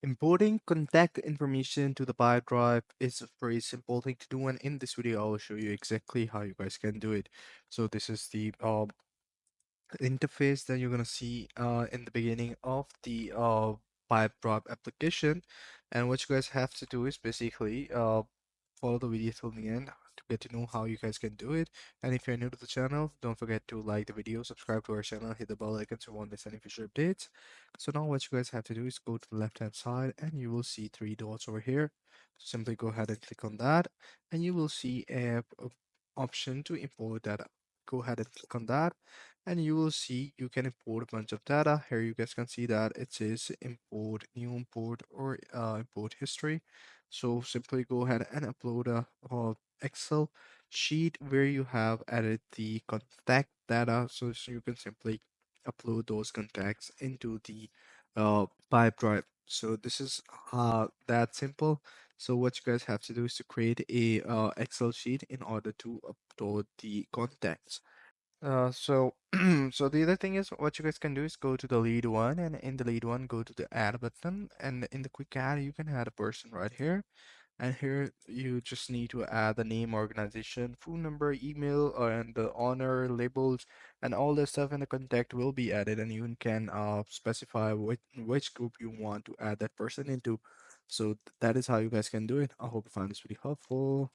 Importing contact information to the Pipedrive is a very simple thing to do, and in this video, I will show you exactly how you guys can do it. So this is the interface that you're gonna see in the beginning of the Pipedrive application, and what you guys have to do is basically follow the video till the end to get to know how you guys can do it. And if you're new to the channel, don't forget to like the video, subscribe to our channel, hit the bell icon so you won't miss any future updates. So now what you guys have to do is go to the left hand side and you will see three dots over here. Simply go ahead and click on that and you will see a option to import data. Go ahead and click on that and you will see you can import a bunch of data. Here you guys can see that it says import, new import, or import history. So simply go ahead and upload a Excel sheet where you have added the contact data. So you can simply upload those contacts into the Pipedrive. So this is that simple. So what you guys have to do is to create a Excel sheet in order to upload the contacts. So so the other thing is what you guys can do is go to the lead one, and in the lead one go to the add button, and in the quick add you can add a person right here, and here you just need to add the name, organization, phone number, email, and the honor, labels, and all this stuff in the contact will be added, and you can specify which group you want to add that person into. So that is how you guys can do it. I hope you find this really helpful.